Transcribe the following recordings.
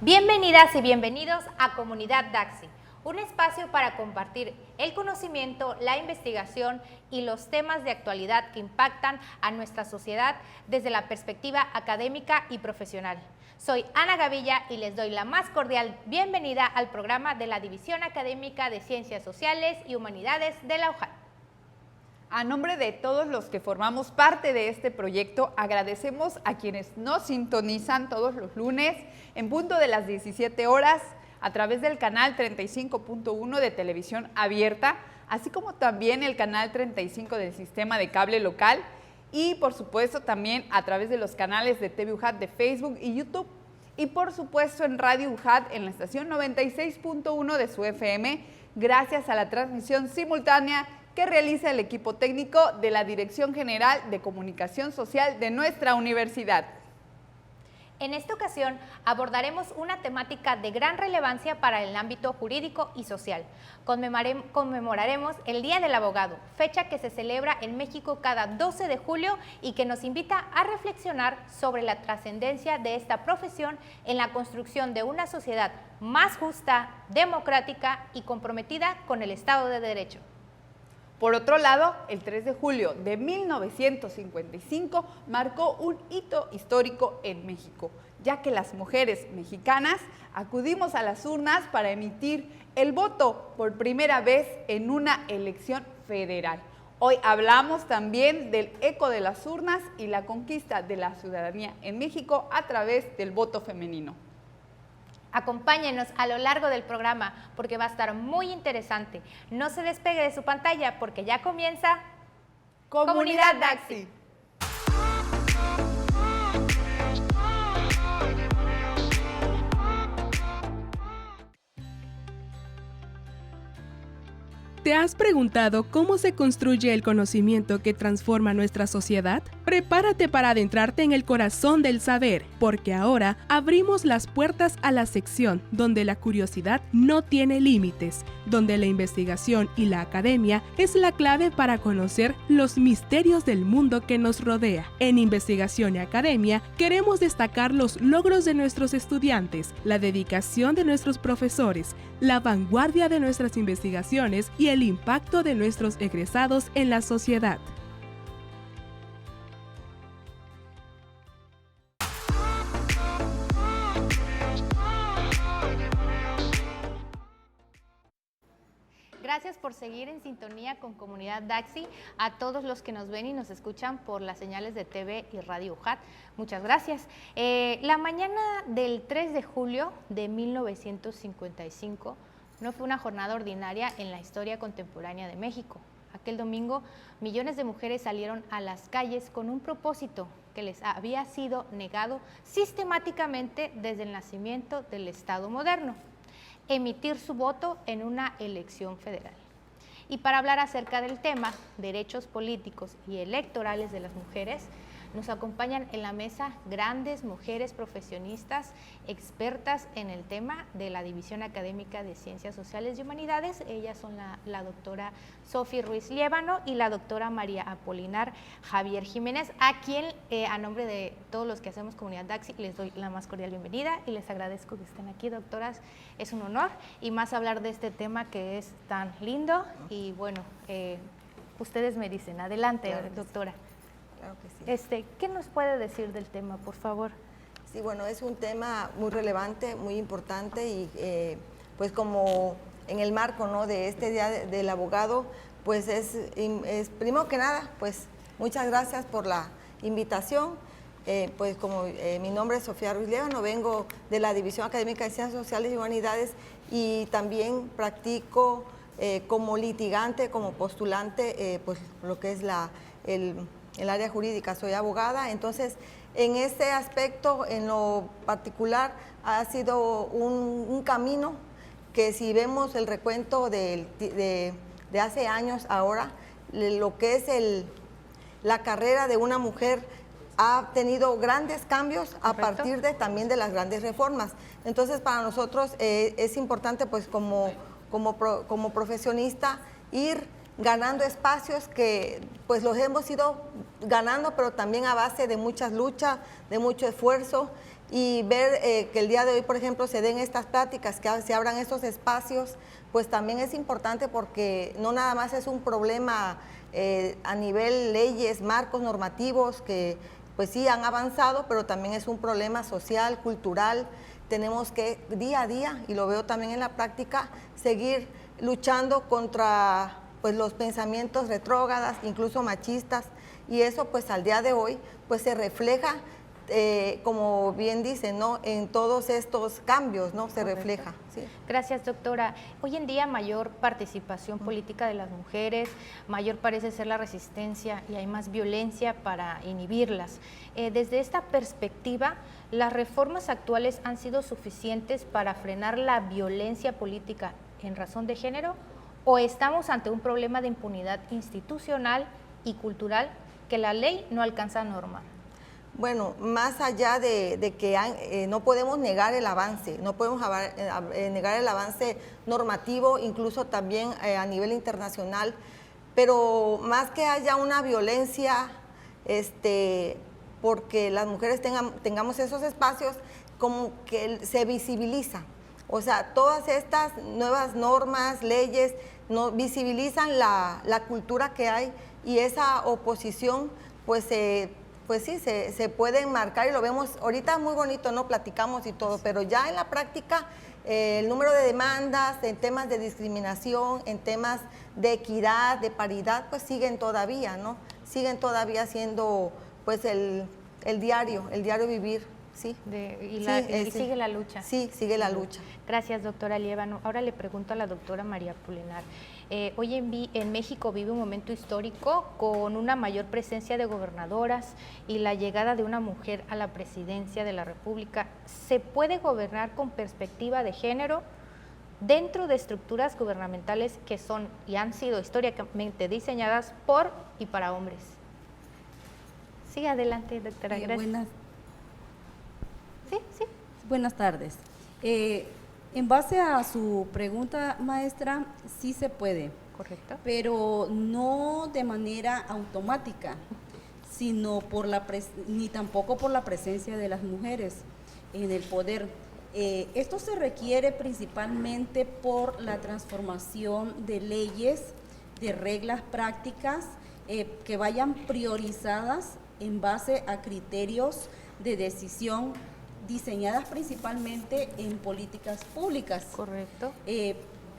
Bienvenidas y bienvenidos a Comunidad Daxi, un espacio para compartir el conocimiento, la investigación y los temas de actualidad que impactan a nuestra sociedad desde la perspectiva académica y profesional. Soy Ana Gavilla y les doy la más cordial bienvenida al programa de la División Académica de Ciencias Sociales y Humanidades de la UJAT. A nombre de todos los que formamos parte de este proyecto, agradecemos a quienes nos sintonizan todos los lunes en punto de las 17 horas a través del canal 35.1 de televisión abierta, así como también el canal 35 del sistema de cable local y por supuesto también a través de los canales de TV UJAT de Facebook y YouTube y por supuesto en Radio UJAT en la estación 96.1 de su FM, gracias a la transmisión simultánea que realiza el equipo técnico de la Dirección General de Comunicación Social de nuestra universidad. En esta ocasión abordaremos una temática de gran relevancia para el ámbito jurídico y social. Conmemoraremos el Día del Abogado, fecha que se celebra en México cada 12 de julio y que nos invita a reflexionar sobre la trascendencia de esta profesión en la construcción de una sociedad más justa, democrática y comprometida con el Estado de Derecho. Por otro lado, el 3 de julio de 1955 marcó un hito histórico en México, ya que las mujeres mexicanas acudimos a las urnas para emitir el voto por primera vez en una elección federal. Hoy hablamos también del eco de las urnas y la conquista de la ciudadanía en México a través del voto femenino. Acompáñenos a lo largo del programa porque va a estar muy interesante. No se despegue de su pantalla porque ya comienza Comunidad Daxi. ¿Te has preguntado cómo se construye el conocimiento que transforma nuestra sociedad? Prepárate para adentrarte en el corazón del saber, porque ahora abrimos las puertas a la sección donde la curiosidad no tiene límites, donde la investigación y la academia es la clave para conocer los misterios del mundo que nos rodea. En Investigación y Academia queremos destacar los logros de nuestros estudiantes, la dedicación de nuestros profesores, la vanguardia de nuestras investigaciones y el impacto de nuestros egresados en la sociedad. Gracias por seguir en sintonía con Comunidad Daxi, a todos los que nos ven y nos escuchan por las señales de TV y Radio UJAT. Muchas gracias. La mañana del 3 de julio de 1955 no fue una jornada ordinaria en la historia contemporánea de México. Aquel domingo, millones de mujeres salieron a las calles con un propósito que les había sido negado sistemáticamente desde el nacimiento del Estado moderno: emitir su voto en una elección federal. Y para hablar acerca del tema, derechos políticos y electorales de las mujeres, nos acompañan en la mesa grandes mujeres profesionistas, expertas en el tema de la División Académica de Ciencias Sociales y Humanidades. Ellas son la doctora Sofi Ruiz Liévano y la doctora María Apolinar Javier Jiménez, a quien a nombre de todos los que hacemos Comunidad Daxi les doy la más cordial bienvenida y les agradezco que estén aquí, doctoras. Es un honor y más hablar de este tema que es tan lindo y bueno, ustedes me dicen. Adelante, claro, doctora. Claro que sí. ¿Qué nos puede decir del tema, por favor? Sí, bueno, es un tema muy relevante, muy importante y pues como en el marco, ¿no?, de este Día del Abogado, pues es primero que nada, pues muchas gracias por la invitación. Pues como mi nombre es Sofía Ruiz Liévano, vengo de la División Académica de Ciencias Sociales y Humanidades y también practico como litigante, como postulante, pues lo que es el área jurídica. Soy abogada, entonces en este aspecto en lo particular ha sido un camino que, si vemos el recuento de hace años ahora, lo que es la carrera de una mujer ha tenido grandes cambios a partir también de las grandes reformas. Entonces para nosotros es importante, pues como profesionista, ir ganando espacios que pues los hemos ido ganando, pero también a base de muchas luchas, de mucho esfuerzo Y ver que el día de hoy, por ejemplo, se den estas pláticas, que se abran estos espacios, pues también es importante porque no nada más es un problema a nivel leyes, marcos normativos que pues sí han avanzado, pero también es un problema social, cultural. Tenemos que día a día, y lo veo también en la práctica, seguir luchando contra pues los pensamientos retrógradas, incluso machistas, y eso pues al día de hoy pues se refleja, como bien dicen, ¿no?, en todos estos cambios, ¿no? Se refleja. ¿Sí? Gracias, doctora. Hoy en día mayor participación política de las mujeres, mayor parece ser la resistencia y hay más violencia para inhibirlas. Desde esta perspectiva, ¿las reformas actuales han sido suficientes para frenar la violencia política en razón de género o estamos ante un problema de impunidad institucional y cultural que la ley no alcanza a normar? Bueno, más allá de que no podemos negar el avance, no podemos negar el avance normativo, incluso también a nivel internacional, pero más que haya una violencia, porque las mujeres tengamos esos espacios, como que se visibiliza. O sea, todas estas nuevas normas, leyes, no visibilizan la cultura que hay y esa oposición, pues sí, se puede enmarcar y lo vemos ahorita muy bonito, ¿no? Platicamos y todo, pero ya en la práctica el número de demandas en temas de discriminación, en temas de equidad, de paridad, pues siguen todavía, ¿no? Siguen todavía siendo pues el diario vivir. Sí. Y sigue la lucha. Sí, sigue la lucha. Gracias, doctora Liévano. Ahora le pregunto a la doctora María Apolinar. Hoy en México vive un momento histórico con una mayor presencia de gobernadoras y la llegada de una mujer a la presidencia de la República. ¿Se puede gobernar con perspectiva de género dentro de estructuras gubernamentales que son y han sido históricamente diseñadas por y para hombres? Sí, adelante, doctora. Gracias. Sí. Buenas tardes. En base a su pregunta, maestra, sí se puede. Correcto. Pero no de manera automática, sino ni tampoco por la presencia de las mujeres en el poder. Esto se requiere principalmente por la transformación de leyes, de reglas prácticas que vayan priorizadas en base a criterios de decisión diseñadas principalmente en políticas públicas. Correcto.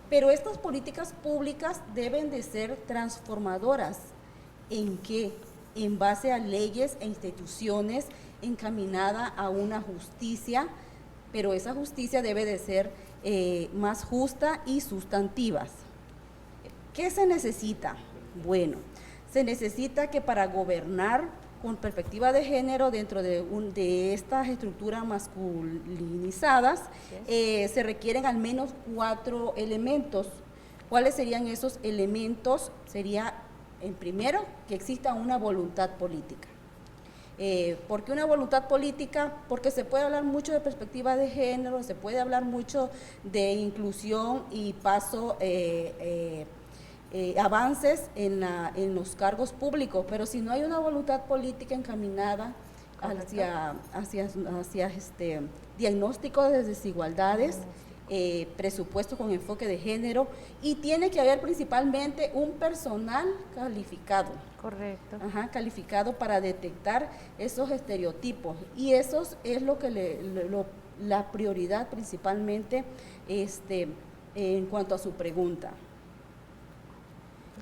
Pero estas políticas públicas deben de ser transformadoras. ¿En qué? En base a leyes e instituciones encaminada a una justicia, pero esa justicia debe de ser más justa y sustantiva. ¿Qué se necesita? Bueno, se necesita que para gobernar con perspectiva de género dentro de estas estructuras masculinizadas, se requieren al menos 4 elementos. ¿Cuáles serían esos elementos? Sería, en primero, que exista una voluntad política. ¿Por qué una voluntad política? Porque se puede hablar mucho de perspectiva de género, se puede hablar mucho de inclusión y paso avances en los cargos públicos, pero si no hay una voluntad política encaminada hacia diagnóstico de desigualdades, presupuesto con enfoque de género, y tiene que haber principalmente un personal calificado. Correcto. Calificado para detectar esos estereotipos, y eso es lo que la prioridad principalmente en cuanto a su pregunta.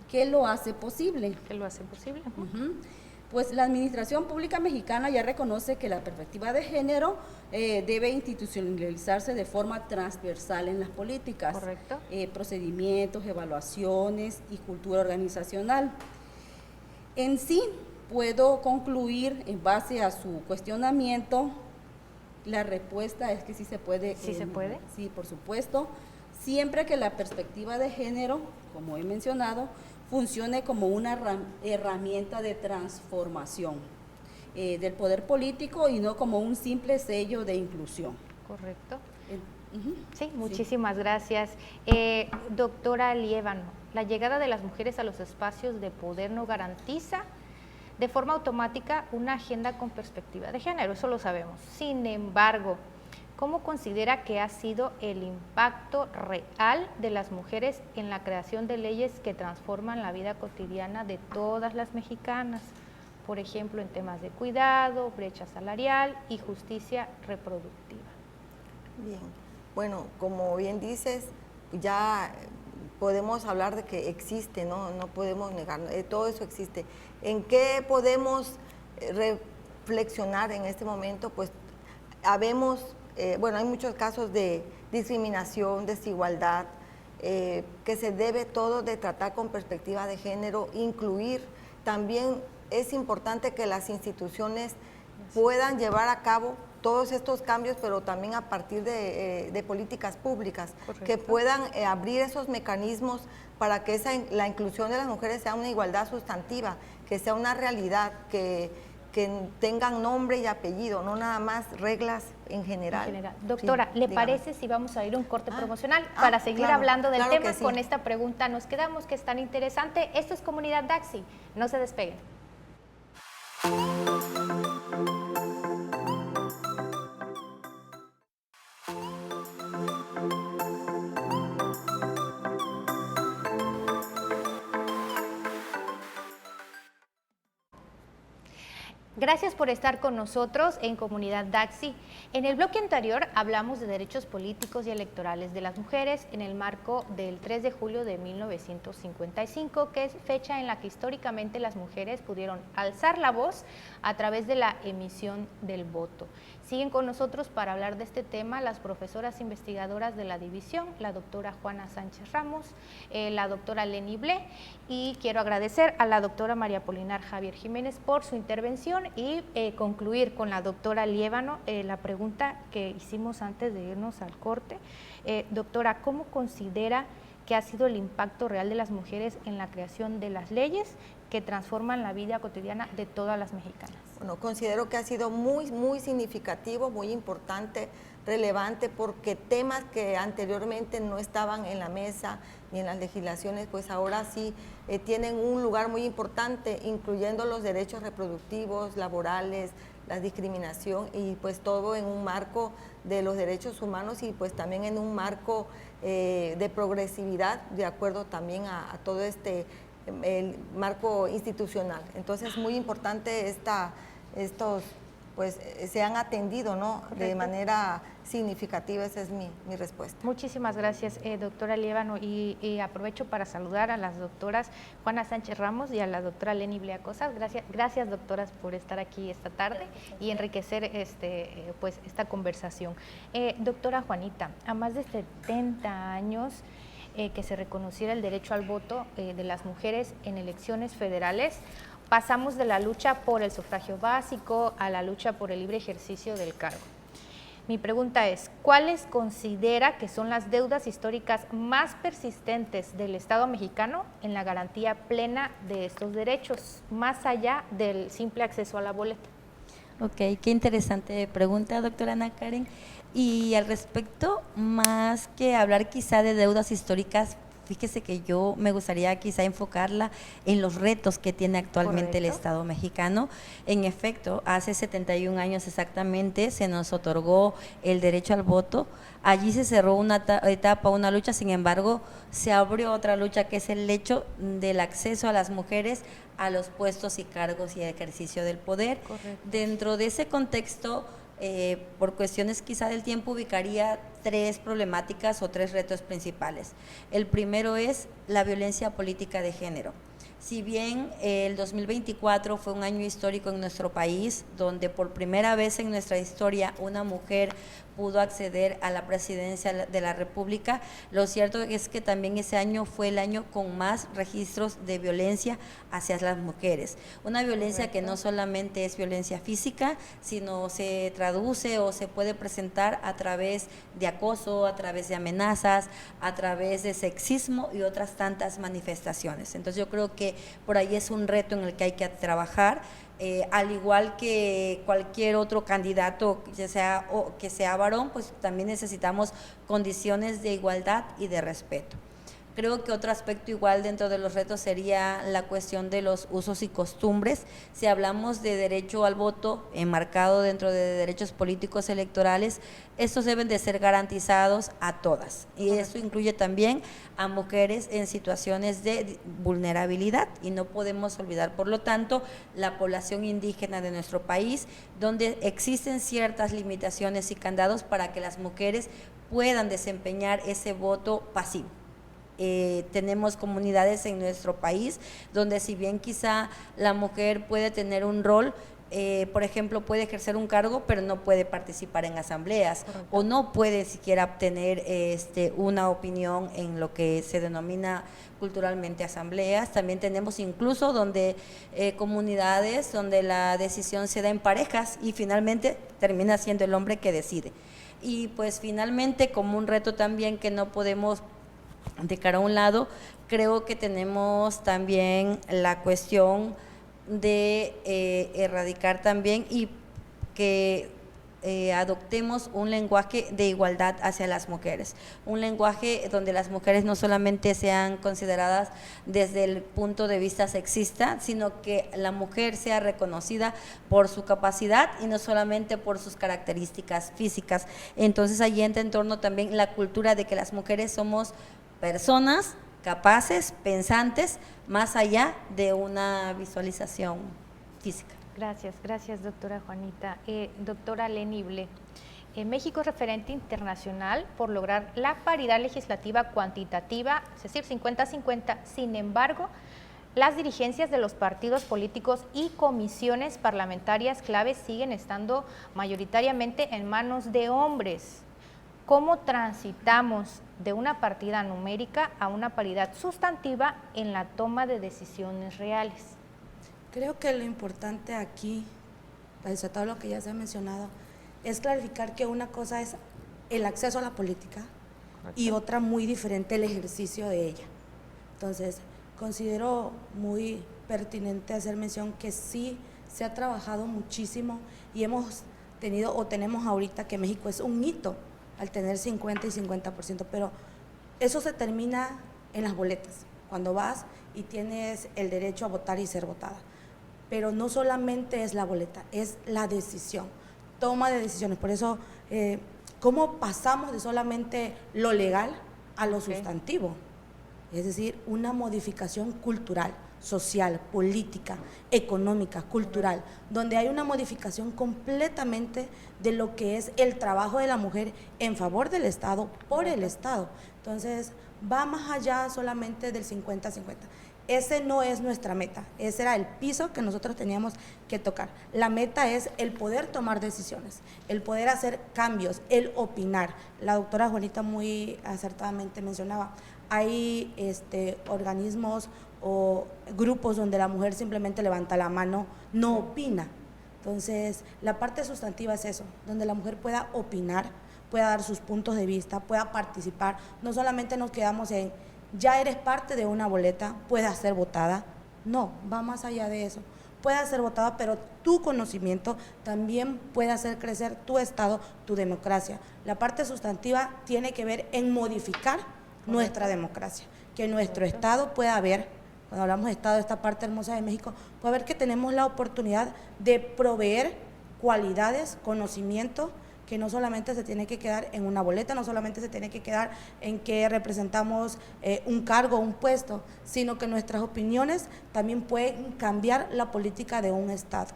¿Qué lo hace posible? ¿Qué lo hace posible? Pues la Administración Pública Mexicana ya reconoce que la perspectiva de género debe institucionalizarse de forma transversal en las políticas. Correcto. Procedimientos, evaluaciones y cultura organizacional. En sí, puedo concluir en base a su cuestionamiento, la respuesta es que sí se puede. ¿Sí se puede? Sí, por supuesto, siempre que la perspectiva de género, como he mencionado, funcione como una herramienta de transformación del poder político y no como un simple sello de inclusión. Correcto. Sí, muchísimas gracias. Doctora Liévano, ¿la llegada de las mujeres a los espacios de poder no garantiza de forma automática una agenda con perspectiva de género, eso lo sabemos. Sin embargo, ¿cómo considera que ha sido el impacto real de las mujeres en la creación de leyes que transforman la vida cotidiana de todas las mexicanas? Por ejemplo, en temas de cuidado, brecha salarial y justicia reproductiva. Bien, bueno, como bien dices, ya podemos hablar de que existe, no podemos negar, todo eso existe. ¿En qué podemos reflexionar en este momento? Pues habemos, bueno, hay muchos casos de discriminación, desigualdad, que se debe todo de tratar con perspectiva de género, incluir. También es importante que las instituciones puedan llevar a cabo todos estos cambios, pero también a partir de políticas públicas. Correcto. Que puedan abrir esos mecanismos para que la inclusión de las mujeres sea una igualdad sustantiva, que sea una realidad, que tengan nombre y apellido, no nada más reglas en general. Doctora, sí, ¿le parece si vamos a ir a un corte promocional para seguir hablando del tema? Sí. Con esta pregunta nos quedamos, que es tan interesante. Esto es Comunidad Daxi, no se despeguen. Gracias por estar con nosotros en Comunidad Daxi. En el bloque anterior hablamos de derechos políticos y electorales de las mujeres en el marco del 3 de julio de 1955, que es fecha en la que históricamente las mujeres pudieron alzar la voz a través de la emisión del voto. Siguen con nosotros para hablar de este tema las profesoras investigadoras de la división, la doctora Juana Sánchez Ramos, la doctora Leni Ble, y quiero agradecer a la doctora María Polinar Javier Jiménez por su intervención y concluir con la doctora Liévano la pregunta que hicimos antes de irnos al corte. Doctora, ¿cómo considera que ha sido el impacto real de las mujeres en la creación de las leyes que transforman la vida cotidiana de todas las mexicanas? Bueno, considero que ha sido muy significativo, muy importante, relevante, porque temas que anteriormente no estaban en la mesa ni en las legislaciones, pues ahora sí tienen un lugar muy importante, incluyendo los derechos reproductivos, laborales, la discriminación, y pues todo en un marco de los derechos humanos y pues también en un marco de progresividad, de acuerdo también a todo el marco institucional. Entonces es muy importante estos pues se han atendido, ¿no? Correcto. De manera significativa, esa es mi respuesta. Muchísimas gracias, doctora Liévano, y aprovecho para saludar a las doctoras Juana Sánchez Ramos y a la doctora Leni Ble Acosas. Gracias, doctoras, por estar aquí esta tarde y enriquecer pues esta conversación. Doctora Juanita, a más de 70 años que se reconociera el derecho al voto de las mujeres en elecciones federales, pasamos de la lucha por el sufragio básico a la lucha por el libre ejercicio del cargo. Mi pregunta es, ¿cuáles considera que son las deudas históricas más persistentes del Estado mexicano en la garantía plena de estos derechos, más allá del simple acceso a la boleta? Ok, qué interesante pregunta, doctora Ana Karen. Y al respecto, más que hablar quizá de deudas históricas, fíjese que yo me gustaría quizá enfocarla en los retos que tiene actualmente Correcto. El Estado mexicano. En efecto, hace 71 años exactamente se nos otorgó el derecho al voto. Allí se cerró una etapa, una lucha, sin embargo, se abrió otra lucha, que es el hecho del acceso a las mujeres a los puestos y cargos y ejercicio del poder. Correcto. Dentro de ese contexto, por cuestiones quizá del tiempo, ubicaría 3 problemáticas o 3 retos principales. El primero es la violencia política de género. Si bien el 2024 fue un año histórico en nuestro país, donde por primera vez en nuestra historia una mujer pudo acceder a la presidencia de la República, lo cierto es que también ese año fue el año con más registros de violencia hacia las mujeres. Una violencia Correcto. Que no solamente es violencia física, sino se traduce o se puede presentar a través de acoso, a través de amenazas, a través de sexismo y otras tantas manifestaciones. Entonces yo creo que por ahí es un reto en el que hay que trabajar. Al igual que cualquier otro candidato que sea varón, pues también necesitamos condiciones de igualdad y de respeto. Creo que otro aspecto igual dentro de los retos sería la cuestión de los usos y costumbres. Si hablamos de derecho al voto enmarcado dentro de derechos políticos electorales, estos deben de ser garantizados a todas, y eso incluye también a mujeres en situaciones de vulnerabilidad, y no podemos olvidar, por lo tanto, la población indígena de nuestro país, donde existen ciertas limitaciones y candados para que las mujeres puedan desempeñar ese voto pasivo. Tenemos comunidades en nuestro país donde, si bien quizá la mujer puede tener un rol, por ejemplo, puede ejercer un cargo, pero no puede participar en asambleas. Correcto. O no puede siquiera obtener una opinión en lo que se denomina culturalmente asambleas. También tenemos incluso donde comunidades donde la decisión se da en parejas y finalmente termina siendo el hombre que decide. Y pues finalmente, como un reto también que no podemos dejar a un lado, creo que tenemos también la cuestión de erradicar también y que adoptemos un lenguaje de igualdad hacia las mujeres, un lenguaje donde las mujeres no solamente sean consideradas desde el punto de vista sexista, sino que la mujer sea reconocida por su capacidad y no solamente por sus características físicas. Entonces allí entra en torno también la cultura de que las mujeres somos personas capaces, pensantes, más allá de una visualización física. Gracias, doctora Juanita. Doctora Leni Ble, México es referente internacional por lograr la paridad legislativa cuantitativa, es decir, 50-50. Sin embargo, las dirigencias de los partidos políticos y comisiones parlamentarias claves siguen estando mayoritariamente en manos de hombres. ¿Cómo transitamos de una paridad numérica a una paridad sustantiva en la toma de decisiones reales? Creo que lo importante aquí, pese a todo lo que ya se ha mencionado, es clarificar que una cosa es el acceso a la política y otra muy diferente el ejercicio de ella. Entonces, considero muy pertinente hacer mención que sí se ha trabajado muchísimo y hemos tenido o tenemos ahorita que México es un hito al tener 50 y 50%, pero eso se termina en las boletas, cuando vas y tienes el derecho a votar y ser votada. Pero no solamente es la boleta, es la decisión, toma de decisiones. Por eso, ¿cómo pasamos de solamente lo legal a lo sustantivo? Es decir, una modificación cultural, social, política, económica, cultural, donde hay una modificación completamente de lo que es el trabajo de la mujer en favor del Estado, por el Estado. Entonces, va más allá solamente del 50-50. Ese no es nuestra meta, ese era el piso que nosotros teníamos que tocar. La meta es el poder tomar decisiones, el poder hacer cambios, el opinar. La doctora Juanita muy acertadamente mencionaba, hay organismos o grupos donde la mujer simplemente levanta la mano, no opina. Entonces, la parte sustantiva es eso, donde la mujer pueda opinar, pueda dar sus puntos de vista, pueda participar. No solamente nos quedamos en, ya eres parte de una boleta, puedas ser votada. No, va más allá de eso. Puedas ser votada, pero tu conocimiento también puede hacer crecer tu Estado, tu democracia. La parte sustantiva tiene que ver en modificar nuestra democracia, que nuestro Estado pueda ver, cuando hablamos de Estado, esta parte hermosa de México, puede ver que tenemos la oportunidad de proveer cualidades, conocimiento, que no solamente se tiene que quedar en una boleta, no solamente se tiene que quedar en que representamos un cargo, un puesto, sino que nuestras opiniones también pueden cambiar la política de un Estado.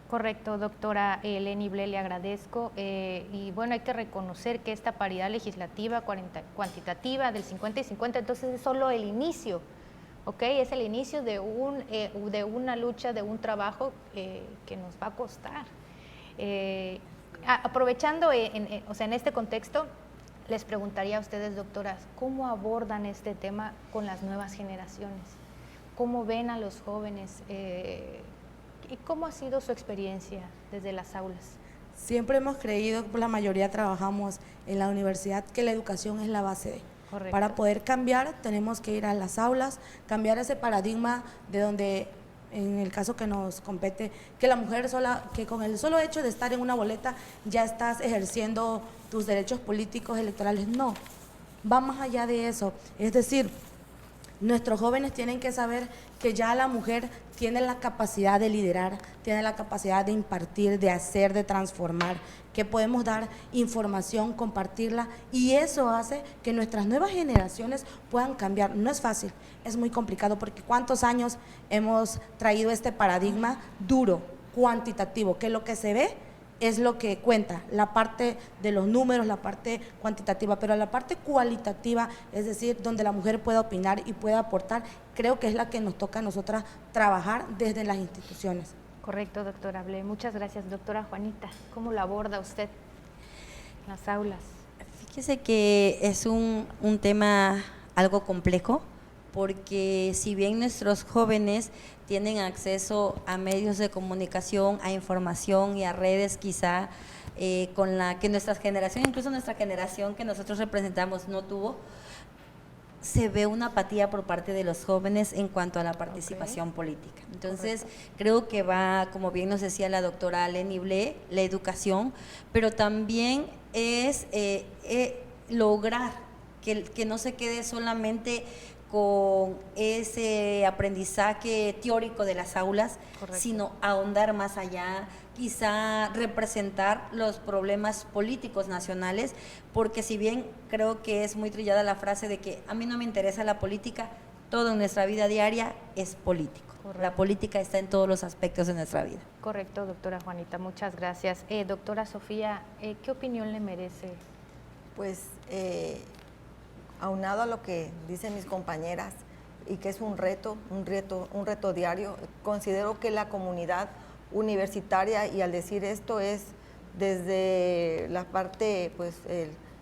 Correcto, doctora Leni Ble, le agradezco. Y bueno, hay que reconocer que esta paridad legislativa cuantitativa del 50 y 50, entonces es solo el inicio, ¿ok? Es el inicio de una lucha, de un trabajo que nos va a costar. Aprovechando, en este contexto, les preguntaría a ustedes, doctoras, ¿cómo abordan este tema con las nuevas generaciones? ¿Cómo ven a los jóvenes? ¿Y cómo ha sido su experiencia desde las aulas? Siempre hemos creído, la mayoría trabajamos en la universidad, que la educación es la base de. Correcto. Para poder cambiar, tenemos que ir a las aulas, cambiar ese paradigma de donde, en el caso que nos compete, que la mujer sola, que con el solo hecho de estar en una boleta ya estás ejerciendo tus derechos políticos, electorales. No, va más allá de eso. Es decir, Nuestros jóvenes tienen que saber que ya la mujer tiene la capacidad de liderar, tiene la capacidad de impartir, de hacer, de transformar, que podemos dar información, compartirla, y eso hace que nuestras nuevas generaciones puedan cambiar. No es fácil, es muy complicado, porque ¿cuántos años hemos traído este paradigma duro, cuantitativo, que lo que se ve es lo que cuenta, la parte de los números, la parte cuantitativa, pero la parte cualitativa, es decir, donde la mujer pueda opinar y pueda aportar, creo que es la que nos toca a nosotras trabajar desde las instituciones. Correcto, doctora Ble. Muchas gracias, doctora Juanita. ¿Cómo lo aborda usted en las aulas? Fíjese que es un tema algo complejo, porque si bien nuestros jóvenes tienen acceso a medios de comunicación, a información y a redes quizá con la que nuestra generación, incluso nuestra generación que nosotros representamos no tuvo, se ve una apatía por parte de los jóvenes en cuanto a la participación política. Entonces, creo que va, como bien nos decía la doctora Leni Ble, la educación, pero también es lograr que no se quede solamente con ese aprendizaje teórico de las aulas, sino ahondar más allá, quizá representar los problemas políticos nacionales, porque si bien creo que es muy trillada la frase de que a mí no me interesa la política, todo en nuestra vida diaria es político. Correcto. La política está en todos los aspectos de nuestra vida. Correcto, doctora Juanita, muchas gracias. Doctora Sofía, ¿qué opinión le merece? Pues aunado a lo que dicen mis compañeras y que es un reto diario, considero que la comunidad universitaria, y al decir esto es desde la parte, pues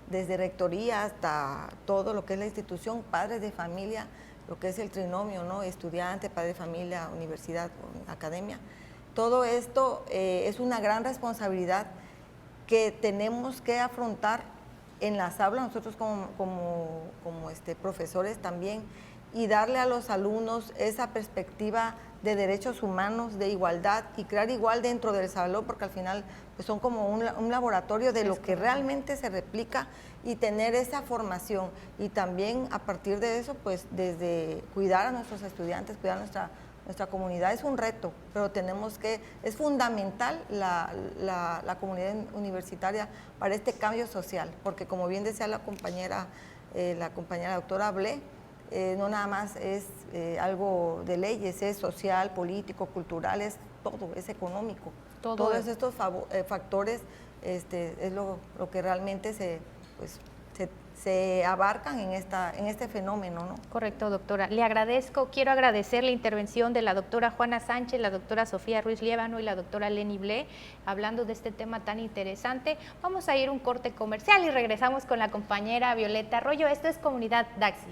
desde rectoría hasta todo lo que es la institución, padres de familia, lo que es el trinomio, ¿no? Estudiante, padre de familia, universidad, academia, todo esto es una gran responsabilidad que tenemos que afrontar en las aulas, nosotros como profesores también, y darle a los alumnos esa perspectiva de derechos humanos, de igualdad, y crear igual dentro del salón, porque al final pues, son como un laboratorio de lo que realmente se replica, y tener esa formación, y también a partir de eso, pues desde cuidar a nuestros estudiantes, cuidar a nuestra comunidad. Es un reto, pero es fundamental la comunidad universitaria para este cambio social, porque como bien decía la compañera doctora Ble, no nada más es algo de leyes, es social, político, cultural, es todo, es económico. Todos estos factores es lo que realmente se abarcan en este fenómeno, ¿no? Correcto, doctora. Le agradezco, quiero agradecer la intervención de la doctora Juana Sánchez, la doctora Sofía Ruiz Liévano y la doctora Leni Ble, hablando de este tema tan interesante. Vamos a ir a un corte comercial y regresamos con la compañera Violeta Arroyo. Esto es Comunidad Daxi.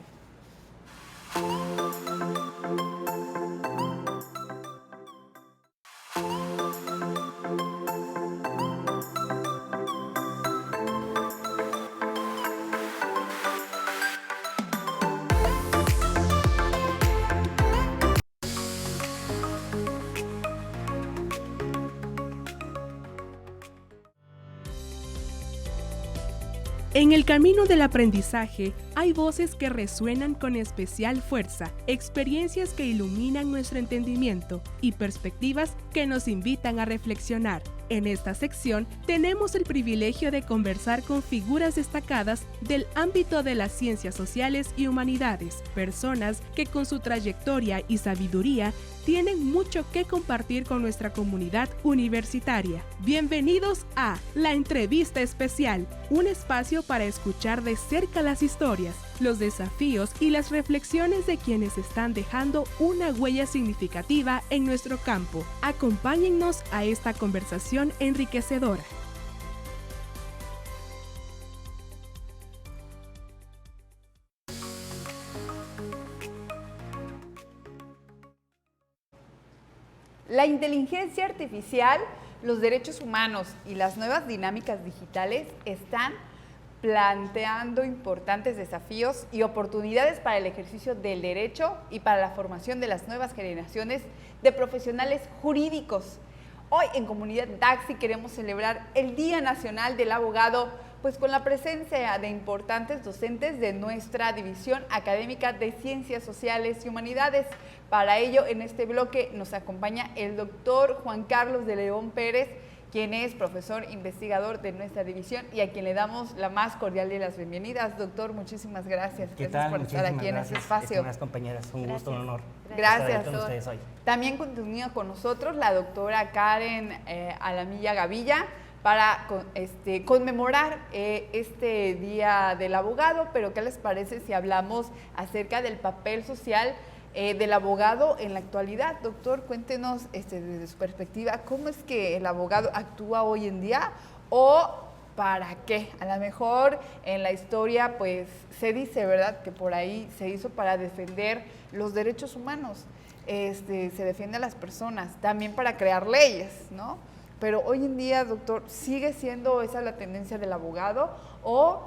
En el camino del aprendizaje hay voces que resuenan con especial fuerza, experiencias que iluminan nuestro entendimiento y perspectivas que nos invitan a reflexionar. En esta sección tenemos el privilegio de conversar con figuras destacadas del ámbito de las ciencias sociales y humanidades, personas que con su trayectoria y sabiduría tienen mucho que compartir con nuestra comunidad universitaria. Bienvenidos a La Entrevista Especial, un espacio para escuchar de cerca las historias, los desafíos y las reflexiones de quienes están dejando una huella significativa en nuestro campo. Acompáñennos a esta conversación enriquecedora. La inteligencia artificial, los derechos humanos y las nuevas dinámicas digitales están planteando importantes desafíos y oportunidades para el ejercicio del derecho y para la formación de las nuevas generaciones de profesionales jurídicos. Hoy en Comunidad Daxi queremos celebrar el Día Nacional del Abogado pues con la presencia de importantes docentes de nuestra División Académica de Ciencias Sociales y Humanidades. Para ello, en este bloque nos acompaña el doctor Juan Carlos de León Pérez, quien es profesor investigador de nuestra división y a quien le damos la más cordial de las bienvenidas. Doctor, muchísimas gracias. ¿Qué Gracias tal? por estar aquí en este espacio. Estimadas compañeras, un gusto, un honor. Gracias. Estar con ustedes hoy. También continúa con nosotros la doctora Karen Alamilla Gavilla para conmemorar este Día del Abogado, pero ¿qué les parece si hablamos acerca del papel social del abogado en la actualidad? Doctor, cuéntenos desde su perspectiva, ¿cómo es que el abogado actúa hoy en día o para qué? A lo mejor en la historia pues se dice, ¿verdad?, que por ahí se hizo para defender los derechos humanos, se defiende a las personas, también para crear leyes, ¿no? Pero hoy en día, doctor, ¿sigue siendo esa la tendencia del abogado o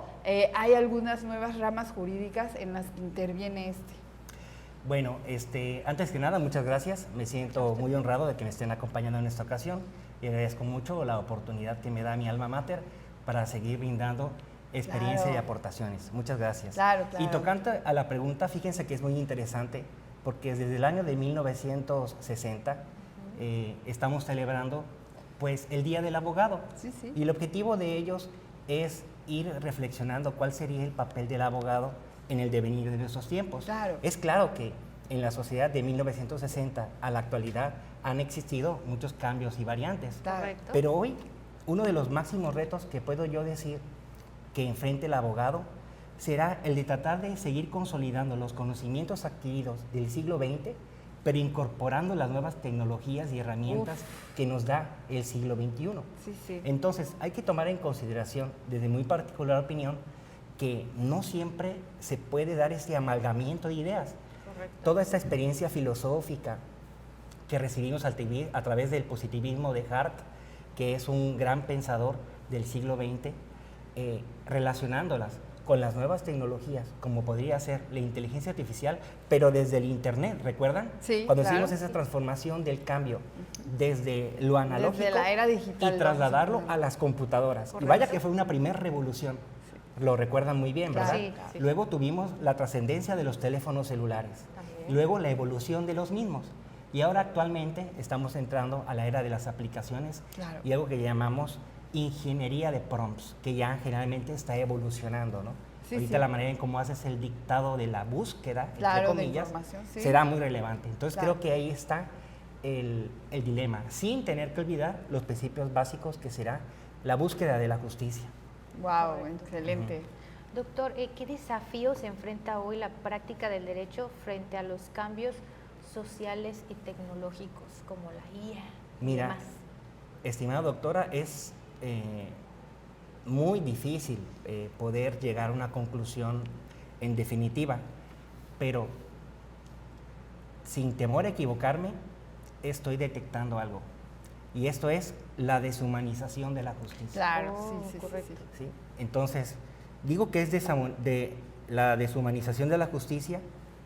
hay algunas nuevas ramas jurídicas en las que interviene Bueno, antes que nada, muchas gracias. Me siento muy honrado de que me estén acompañando en esta ocasión y agradezco mucho la oportunidad que me da mi alma mater para seguir brindando experiencia y aportaciones. Muchas gracias. Claro. Y tocando a la pregunta, fíjense que es muy interesante porque desde el año de 1960 estamos celebrando pues el Día del Abogado. Sí. Y el objetivo de ellos es ir reflexionando cuál sería el papel del abogado en el devenir de nuestros tiempos. Claro. Es claro que en la sociedad de 1960 a la actualidad han existido muchos cambios y variantes. Correcto. Pero hoy, uno de los máximos retos que puedo yo decir que enfrente el abogado será el de tratar de seguir consolidando los conocimientos adquiridos del siglo XX, pero incorporando las nuevas tecnologías y herramientas que nos da el siglo XXI. Sí. Entonces, hay que tomar en consideración, desde mi particular opinión, que no siempre se puede dar ese amalgamiento de ideas. Correcto. Toda esta experiencia filosófica que recibimos a través del positivismo de Hart, que es un gran pensador del siglo XX, relacionándolas con las nuevas tecnologías, como podría ser la inteligencia artificial, pero desde el Internet, ¿recuerdan? Sí, Cuando claro. hicimos esa transformación del cambio desde lo analógico Desde la era digital, y trasladarlo vamos a a las computadoras. Correcto. Y vaya que fue una primera revolución. Lo recuerdan muy bien, ¿verdad? Sí. Luego tuvimos la trascendencia de los teléfonos celulares, También. luego la evolución de los mismos. Y ahora actualmente estamos entrando a la era de las aplicaciones y algo que llamamos ingeniería de prompts, que ya generalmente está evolucionando, ¿no? Ahorita la manera en cómo haces el dictado de la búsqueda, entre comillas, será muy relevante. Entonces creo que ahí está el dilema, sin tener que olvidar los principios básicos que será la búsqueda de la justicia. Wow, excelente. Doctor, ¿qué desafíos enfrenta hoy la práctica del derecho frente a los cambios sociales y tecnológicos como la IA y Mira, demás? estimada doctora, es muy difícil poder llegar a una conclusión en definitiva, pero sin temor a equivocarme, estoy detectando algo. Y esto es la deshumanización de la justicia. Claro, sí. Correcto. ¿Sí? Entonces, digo que es de la deshumanización de la justicia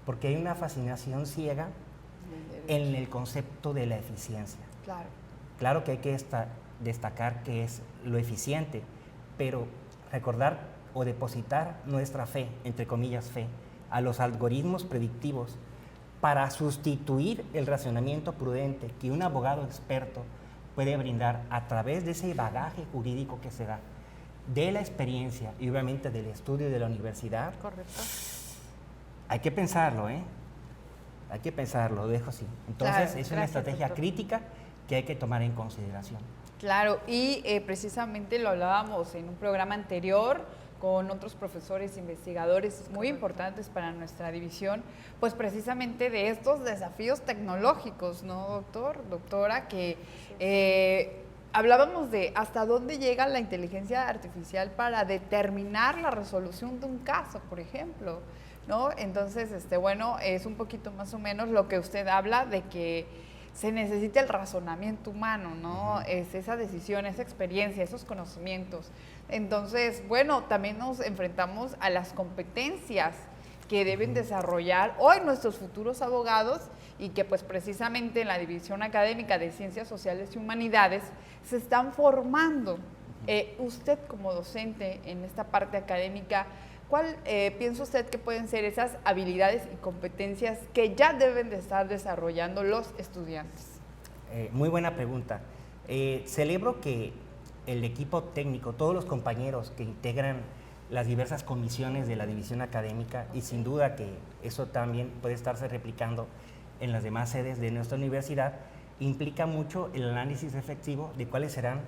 porque hay una fascinación ciega en el concepto de la eficiencia. Claro. Claro que hay que destacar que es lo eficiente, pero recordar o depositar nuestra fe, entre comillas fe, a los algoritmos predictivos para sustituir el razonamiento prudente que un abogado experto puede brindar a través de ese bagaje jurídico que se da, de la experiencia y obviamente del estudio de la universidad. Correcto. Hay que pensarlo, ¿eh? Hay que pensarlo, lo dejo así. Entonces, Claro, es una gracias, estrategia doctor. crítica que hay que tomar en consideración. Claro, y precisamente lo hablábamos en un programa anterior con otros profesores investigadores muy importantes para nuestra división, pues precisamente de estos desafíos tecnológicos, ¿no, doctor? Doctora, que hablábamos de hasta dónde llega la inteligencia artificial para determinar la resolución de un caso, por ejemplo, ¿no? Entonces, bueno, es un poquito más o menos lo que usted habla de que se necesita el razonamiento humano, ¿no? Es esa decisión, esa experiencia, esos conocimientos. Entonces, bueno, también nos enfrentamos a las competencias que deben desarrollar hoy nuestros futuros abogados y que pues precisamente en la División Académica de Ciencias Sociales y Humanidades se están formando Usted como docente en esta parte académica, ¿cuál piensa usted que pueden ser esas habilidades y competencias que ya deben de estar desarrollando los estudiantes? Muy buena pregunta. Celebro que el equipo técnico, todos los compañeros que integran las diversas comisiones de la división académica, y sin duda que eso también puede estarse replicando en las demás sedes de nuestra universidad, implica mucho el análisis efectivo de cuáles serán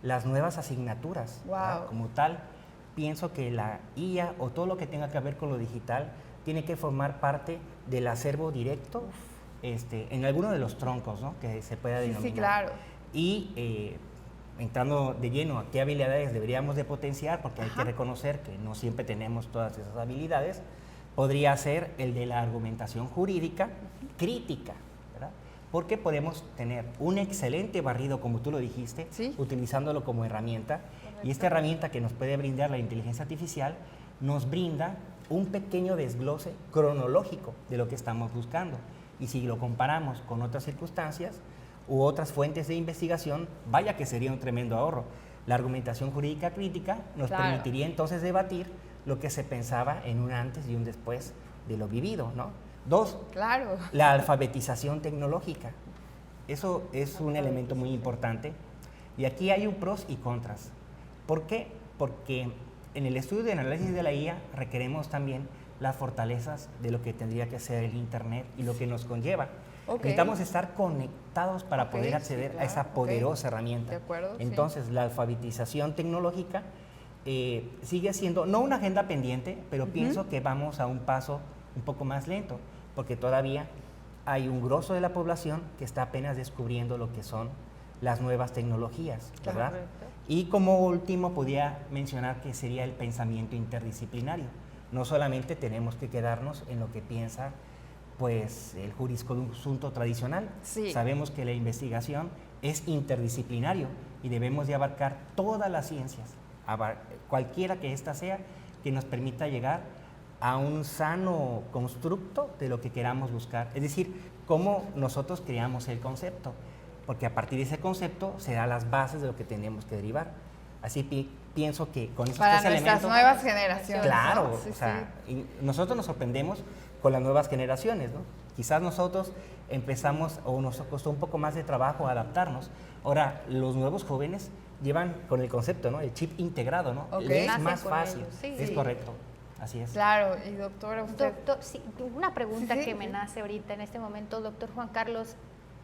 las nuevas asignaturas. Wow. Como tal, pienso que la IA o todo lo que tenga que ver con lo digital tiene que formar parte del acervo directo en alguno de los troncos, ¿no?, que se pueda denominar. Sí, claro. Y entrando de lleno a qué habilidades deberíamos de potenciar, porque hay que reconocer que no siempre tenemos todas esas habilidades, podría ser el de la argumentación jurídica crítica, ¿verdad? Porque podemos tener un excelente barrido, como tú lo dijiste, ¿sí?, utilizándolo como herramienta. Correcto. Y esta herramienta que nos puede brindar la inteligencia artificial nos brinda un pequeño desglose cronológico de lo que estamos buscando. Y si lo comparamos con otras circunstancias u otras fuentes de investigación, vaya que sería un tremendo ahorro. La argumentación jurídica crítica nos permitiría entonces debatir lo que se pensaba en un antes y un después de lo vivido, ¿no? 2, la alfabetización tecnológica. Eso es un elemento muy importante. Y aquí hay un pros y contras. ¿Por qué? Porque en el estudio de análisis de la IA requeremos también las fortalezas de lo que tendría que ser el Internet y lo que nos conlleva. Necesitamos estar conectados para poder acceder a esa poderosa herramienta. De acuerdo, entonces, la alfabetización tecnológica sigue siendo, no una agenda pendiente, pero pienso que vamos a un paso un poco más lento, porque todavía hay un grosso de la población que está apenas descubriendo lo que son las nuevas tecnologías, ¿verdad? Correcto. Y como último, podría mencionar que sería el pensamiento interdisciplinario. No solamente tenemos que quedarnos en lo que piensa pues el jurisconsulto tradicional. Sí. Sabemos que la investigación es interdisciplinario y debemos de abarcar todas las ciencias, cualquiera que ésta sea, que nos permita llegar a un sano constructo de lo que queramos buscar. Es decir, cómo nosotros creamos el concepto, porque a partir de ese concepto se dan las bases de lo que tenemos que derivar. Así pienso que con esos para tres elementos... Para nuestras nuevas generaciones. Claro, ¿no? Sí, o sea, y nosotros nos sorprendemos con las nuevas generaciones, ¿no? Quizás nosotros empezamos o nos costó un poco más de trabajo adaptarnos. Ahora, los nuevos jóvenes llevan con el concepto, ¿no?, el chip integrado, ¿no? Es más fácil, es correcto. Así es. Claro, y doctora, usted... Doctor, sí, una pregunta que me nace ahorita en este momento, doctor Juan Carlos,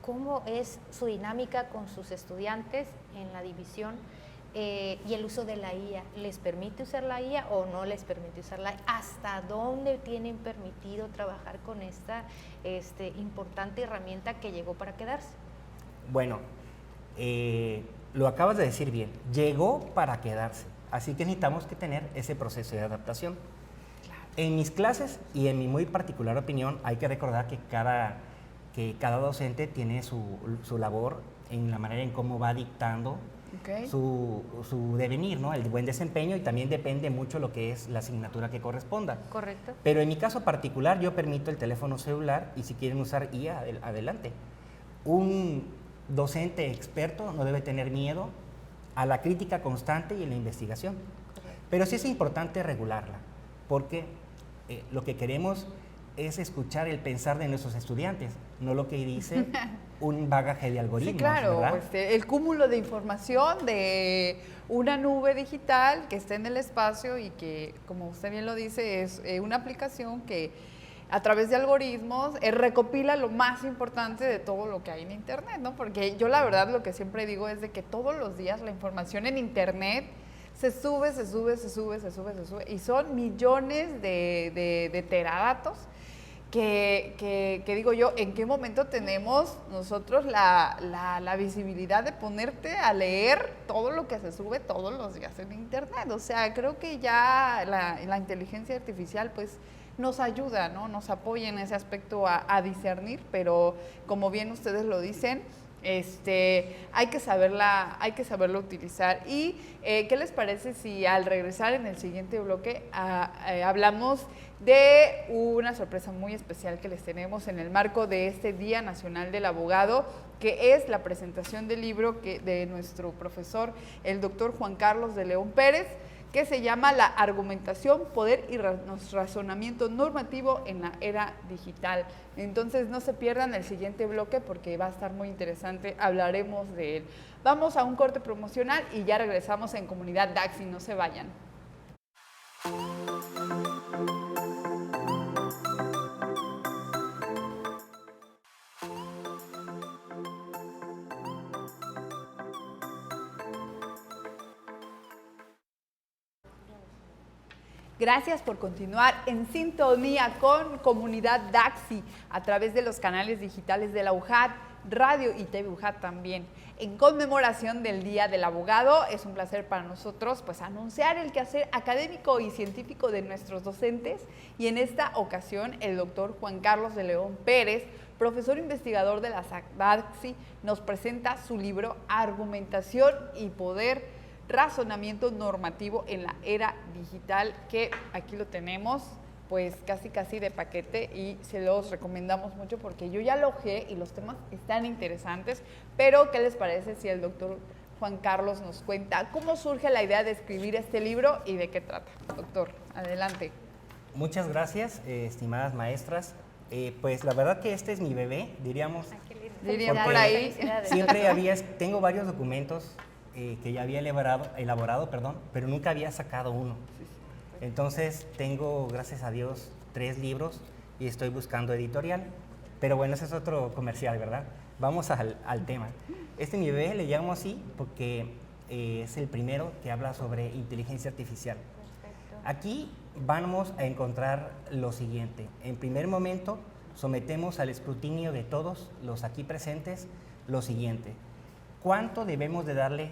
¿cómo es su dinámica con sus estudiantes en la división y el uso de la IA? ¿Les permite usar la IA o no les permite usar la IA? ¿Hasta dónde tienen permitido trabajar con esta importante herramienta que llegó para quedarse? Bueno, lo acabas de decir bien, llegó para quedarse, así que necesitamos que tener ese proceso de adaptación. En mis clases y en mi muy particular opinión, hay que recordar que cada docente tiene su labor en la manera en cómo va dictando su devenir, ¿no?, el buen desempeño, y también depende mucho lo que es la asignatura que corresponda. Correcto. Pero en mi caso particular, yo permito el teléfono celular y si quieren usar IA, adelante. Un docente experto no debe tener miedo a la crítica constante y a la investigación. Correcto. Pero sí es importante regularla, porque lo que queremos es escuchar el pensar de nuestros estudiantes, no lo que dice un bagaje de algoritmos. Sí, claro, ¿verdad? El cúmulo de información de una nube digital que está en el espacio y que, como usted bien lo dice, es una aplicación que a través de algoritmos recopila lo más importante de todo lo que hay en Internet, ¿no? Porque yo la verdad lo que siempre digo es de que todos los días la información en Internet se sube y son millones de teradatos que digo yo, ¿en qué momento tenemos nosotros la visibilidad de ponerte a leer todo lo que se sube todos los días en Internet? O sea, creo que ya la inteligencia artificial pues nos ayuda, ¿no?, nos apoya en ese aspecto a discernir, pero como bien ustedes lo dicen, hay que saberla utilizar. Y ¿qué les parece si al regresar en el siguiente bloque hablamos de una sorpresa muy especial que les tenemos en el marco de este Día Nacional del Abogado, que es la presentación del libro de nuestro profesor, el doctor Juan Carlos de León Pérez, que se llama La argumentación, poder y razonamiento normativo en la era digital. Entonces no se pierdan el siguiente bloque porque va a estar muy interesante, hablaremos de él. Vamos a un corte promocional y ya regresamos en Comunidad Daxi, no se vayan. Gracias por continuar en sintonía con Comunidad Daxi a través de los canales digitales de la UJAT, Radio y TV UJAT también. En conmemoración del Día del Abogado, es un placer para nosotros pues anunciar el quehacer académico y científico de nuestros docentes y en esta ocasión el doctor Juan Carlos de León Pérez, profesor investigador de la Daxi, nos presenta su libro Argumentación y Poder, razonamiento normativo en la era digital, que aquí lo tenemos pues casi de paquete y se los recomendamos mucho porque yo ya lo ojeé y los temas están interesantes, pero ¿qué les parece si el doctor Juan Carlos nos cuenta cómo surge la idea de escribir este libro y de qué trata? Doctor, adelante. Muchas gracias, estimadas maestras. Pues la verdad que este es mi bebé, diríamos. Dirían por ahí. Siempre tengo varios documentos que ya había elaborado, pero nunca había sacado uno. Entonces tengo, gracias a Dios, 3 libros y estoy buscando editorial. Pero bueno, ese es otro comercial, ¿verdad? Vamos al tema. Mi bebé le llamo así porque es el primero que habla sobre inteligencia artificial. Aquí vamos a encontrar lo siguiente. En primer momento, sometemos al escrutinio de todos los aquí presentes lo siguiente. ¿Cuánto debemos de darle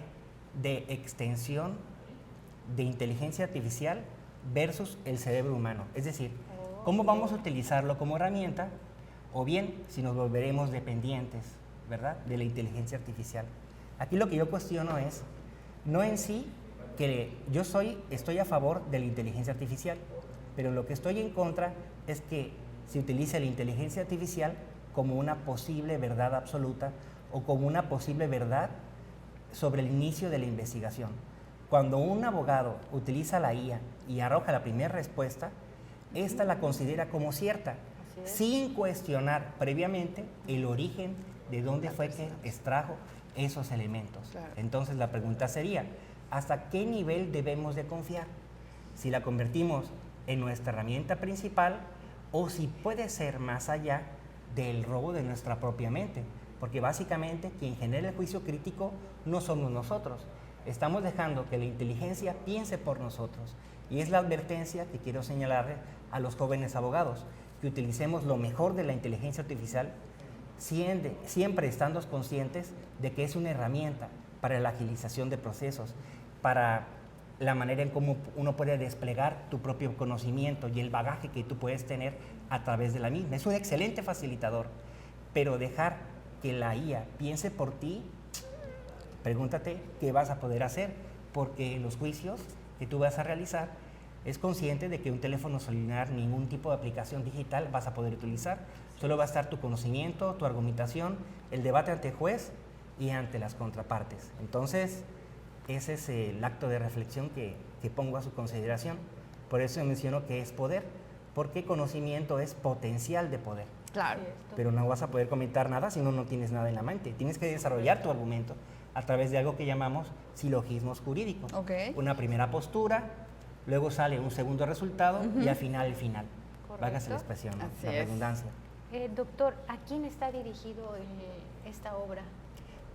de extensión de inteligencia artificial versus el cerebro humano? Es decir, ¿cómo vamos a utilizarlo como herramienta? O bien, si nos volveremos dependientes, ¿verdad?, de la inteligencia artificial. Aquí lo que yo cuestiono es, no en sí, que yo estoy a favor de la inteligencia artificial, pero lo que estoy en contra es que se utilice la inteligencia artificial como una posible verdad absoluta o como una posible verdad sobre el inicio de la investigación. Cuando un abogado utiliza la IA y arroja la primera respuesta, esta la considera como cierta, sin cuestionar previamente el origen de dónde fue que extrajo esos elementos. Claro. Entonces la pregunta sería, ¿hasta qué nivel debemos de confiar? Si la convertimos en nuestra herramienta principal o si puede ser más allá del robo de nuestra propia mente. Porque básicamente quien genera el juicio crítico no somos nosotros. Estamos dejando que la inteligencia piense por nosotros. Y es la advertencia que quiero señalarle a los jóvenes abogados, que utilicemos lo mejor de la inteligencia artificial, siempre estando conscientes de que es una herramienta para la agilización de procesos, para la manera en cómo uno puede desplegar tu propio conocimiento y el bagaje que tú puedes tener a través de la misma. Es un excelente facilitador, pero dejar que la IA piense por ti, pregúntate qué vas a poder hacer, porque los juicios que tú vas a realizar es consciente de que un teléfono celular, ningún tipo de aplicación digital vas a poder utilizar, solo va a estar tu conocimiento, tu argumentación, el debate ante el juez y ante las contrapartes. Entonces, ese es el acto de reflexión que pongo a su consideración. Por eso menciono que es poder, porque conocimiento es potencial de poder. Claro. Pero no vas a poder comentar nada si no tienes nada en la mente. Tienes que desarrollar tu argumento a través de algo que llamamos silogismos jurídicos. Okay. Una primera postura, luego sale un segundo resultado y al final el final. Vágase la expresión, ¿no? La redundancia. Doctor, ¿a quién está dirigido esta obra?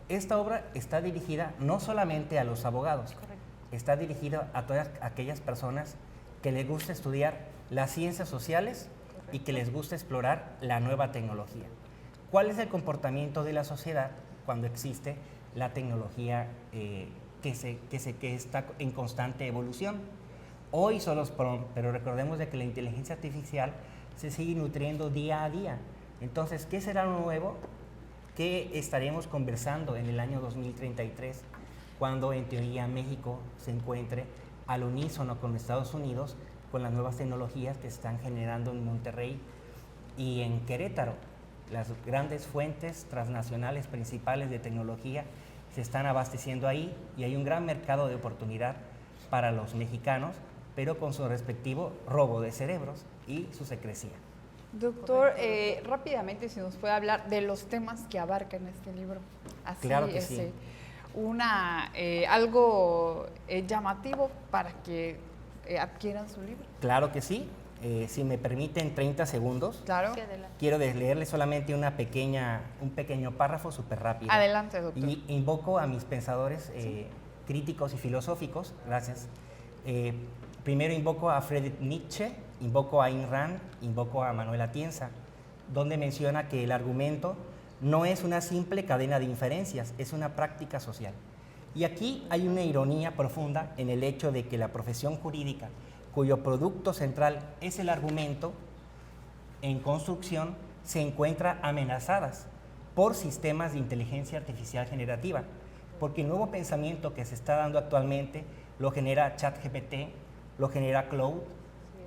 Esta obra está dirigida no solamente a los abogados, Correcto. Está dirigida a todas aquellas personas que les gusta estudiar las ciencias sociales y que les gusta explorar la nueva tecnología. ¿Cuál es el comportamiento de la sociedad cuando existe la tecnología que está en constante evolución? Hoy son los prompts, pero recordemos de que la inteligencia artificial se sigue nutriendo día a día. Entonces, ¿qué será lo nuevo? ¿Qué estaremos conversando en el año 2033, cuando en teoría México se encuentre al unísono con Estados Unidos, con las nuevas tecnologías que están generando en Monterrey y en Querétaro? Las grandes fuentes transnacionales principales de tecnología se están abasteciendo ahí y hay un gran mercado de oportunidad para los mexicanos, pero con su respectivo robo de cerebros y su secrecía. Doctor, rápidamente, si nos puede hablar de los temas que abarca en este libro. Así, claro que sí. Algo llamativo para que adquieran su libro. Claro que sí. Si me permiten 30 segundos, Claro. Sí, adelante. quiero leerles solamente un pequeño párrafo súper rápido. Adelante, doctor. Y invoco a mis pensadores críticos y filosóficos, gracias. Primero invoco a Friedrich Nietzsche, invoco a Ayn Rand, invoco a Manuel Atienza, donde menciona que el argumento no es una simple cadena de inferencias, es una práctica social. Y aquí hay una ironía profunda en el hecho de que la profesión jurídica, cuyo producto central es el argumento en construcción, se encuentra amenazadas por sistemas de inteligencia artificial generativa, porque el nuevo pensamiento que se está dando actualmente lo genera ChatGPT, lo genera Claude,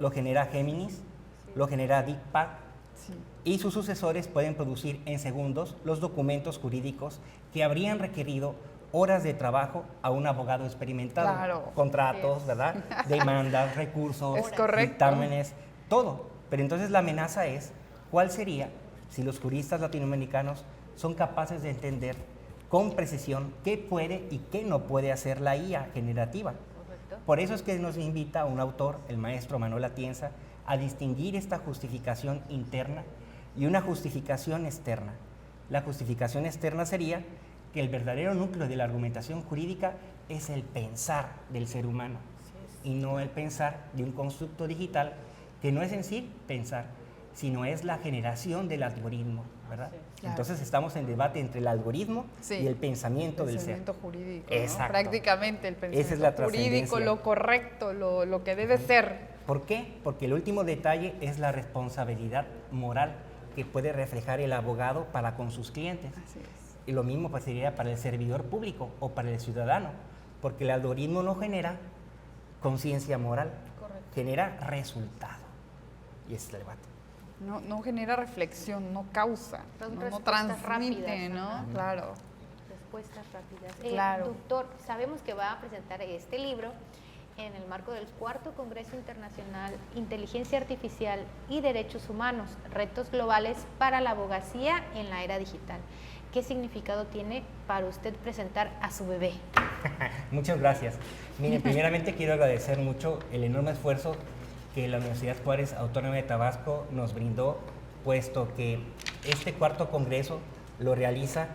lo genera Géminis, lo genera DeepPack, y sus sucesores pueden producir en segundos los documentos jurídicos que habrían requerido horas de trabajo a un abogado experimentado. Claro. Contratos, ¿verdad? Demandas, recursos, Es correcto. dictámenes, todo. Pero entonces la amenaza es, ¿cuál sería si los juristas latinoamericanos son capaces de entender con precisión qué puede y qué no puede hacer la IA generativa? Correcto. Por eso es que nos invita un autor, el maestro Manuel Atienza, a distinguir esta justificación interna y una justificación externa. La justificación externa sería que el verdadero núcleo de la argumentación jurídica es el pensar del ser humano y no el pensar de un constructo digital que no es en sí pensar, sino es la generación del algoritmo, ¿verdad? Claro. Entonces estamos en debate entre el algoritmo y el pensamiento del ser. Pensamiento jurídico, ¿no? Exacto. Prácticamente el pensamiento Esa es la jurídico, trascendencia. lo correcto, lo que debe ser. ¿Por qué? Porque el último detalle es la responsabilidad moral que puede reflejar el abogado para con sus clientes. Así es. Y lo mismo pasaría para el servidor público o para el ciudadano, porque el algoritmo no genera conciencia moral, genera resultado. Y ese es el debate. No genera reflexión, no causa, Son no respuestas transmite, rápidas, ¿no? ajá. Claro. Respuestas rápidas. Claro. Doctor, sabemos que va a presentar este libro en el marco del 4º Congreso Internacional Inteligencia Artificial y Derechos Humanos, Retos Globales para la Abogacía en la Era Digital. ¿Qué significado tiene para usted presentar a su bebé? Muchas gracias. Miren, primeramente quiero agradecer mucho el enorme esfuerzo que la Universidad Juárez Autónoma de Tabasco nos brindó, puesto que este 4º Congreso lo realiza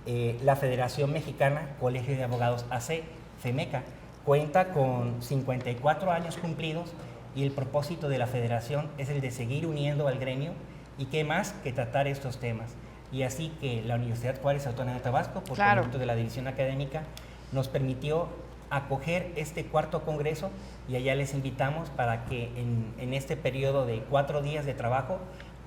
la Federación Mexicana Colegio de Abogados AC, FEMECA. Cuenta con 54 años cumplidos y el propósito de la federación es el de seguir uniendo al gremio y qué más que tratar estos temas. Y así que la Universidad Juárez Autónoma de Tabasco, por conducto de la División Académica, nos permitió acoger este 4º Congreso y allá les invitamos para que en este periodo de 4 días de trabajo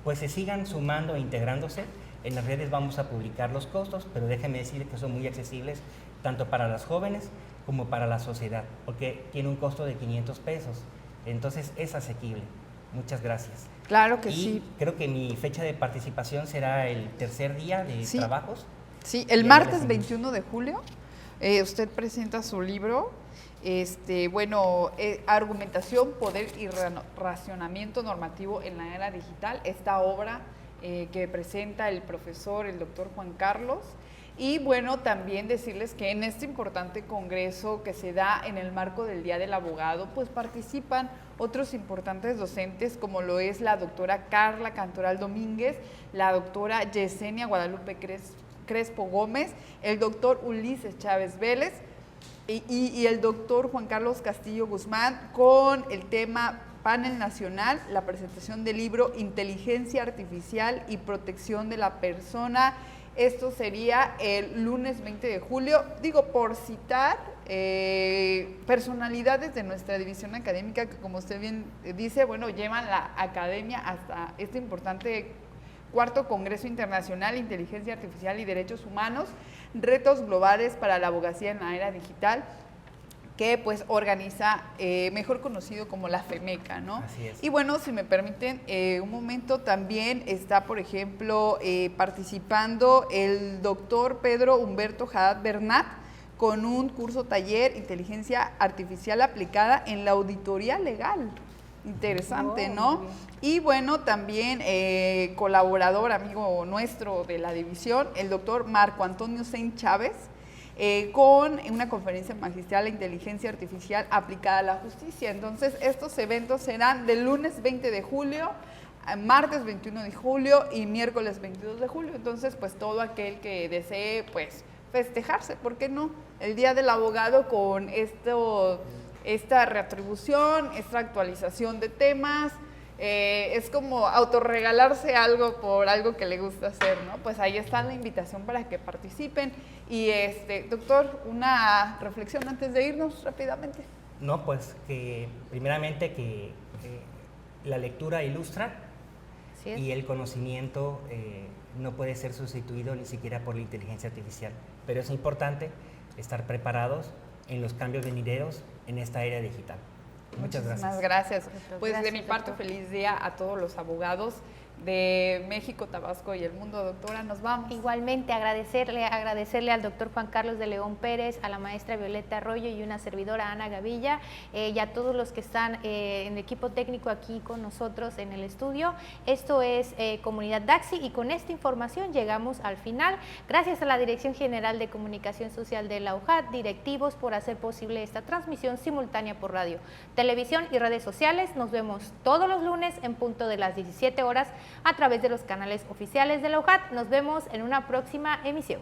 pues se sigan sumando e integrándose. En las redes vamos a publicar los costos, pero déjenme decir que son muy accesibles tanto para las jóvenes como para la sociedad, porque tiene un costo de 500 pesos, entonces es asequible. Muchas gracias. Claro que y sí. Creo que mi fecha de participación será el tercer día de trabajos. Sí, el martes 21 de julio usted presenta su libro, Argumentación, Poder y Racionamiento Normativo en la Era Digital, esta obra que presenta el profesor, el doctor Juan Carlos. Y bueno, también decirles que en este importante congreso que se da en el marco del Día del Abogado, pues participan otros importantes docentes como lo es la doctora Carla Cantoral Domínguez, la doctora Yesenia Guadalupe Crespo Gómez, el doctor Ulises Chávez Vélez y el doctor Juan Carlos Castillo Guzmán con el tema Panel Nacional, la presentación del libro Inteligencia Artificial y Protección de la Persona. Esto sería el lunes 20 de julio, digo, por citar personalidades de nuestra división académica que, como usted bien dice, bueno, llevan la academia hasta este importante 4º Congreso Internacional Inteligencia Artificial y Derechos Humanos, Retos Globales para la Abogacía en la Era Digital. que pues organiza, mejor conocido como la FEMECA, ¿no? Así es. Y bueno, si me permiten un momento, también está, por ejemplo, participando el doctor Pedro Humberto Haddad Bernat con un curso taller Inteligencia Artificial aplicada en la auditoría legal. Interesante, ¿no? Y bueno, también colaborador, amigo nuestro de la división, el doctor Marco Antonio Sainz Chávez, con una conferencia magistral de inteligencia artificial aplicada a la justicia. Entonces, estos eventos serán del lunes 20 de julio, martes 21 de julio y miércoles 22 de julio. Entonces, pues todo aquel que desee, pues, festejarse, ¿por qué no? El Día del Abogado con esta reatribución, esta actualización de temas. Es como autorregalarse algo por algo que le gusta hacer, ¿no? Pues ahí está la invitación para que participen. Y doctor, una reflexión antes de irnos rápidamente. No, pues que primeramente que la lectura ilustra y el conocimiento no puede ser sustituido ni siquiera por la inteligencia artificial, pero es importante estar preparados en los cambios venideros en esta era digital. Muchas gracias. Muchas gracias. Pues Gracias, de mi parte, doctor. feliz día a todos los abogados de México, Tabasco y el mundo. Doctora, nos vamos. Igualmente agradecerle al doctor Juan Carlos de León Pérez, a la maestra Violeta Arroyo y una servidora Ana Gavilla, y a todos los que están en el equipo técnico aquí con nosotros en el estudio. Esto es Comunidad Daxi, y con esta información llegamos al final. Gracias a la Dirección General de Comunicación Social de la UJAT, directivos, por hacer posible esta transmisión simultánea por radio, televisión y redes sociales. Nos vemos todos los lunes en punto de las 17 horas a través de los canales oficiales de la UJAT. Nos vemos en una próxima emisión.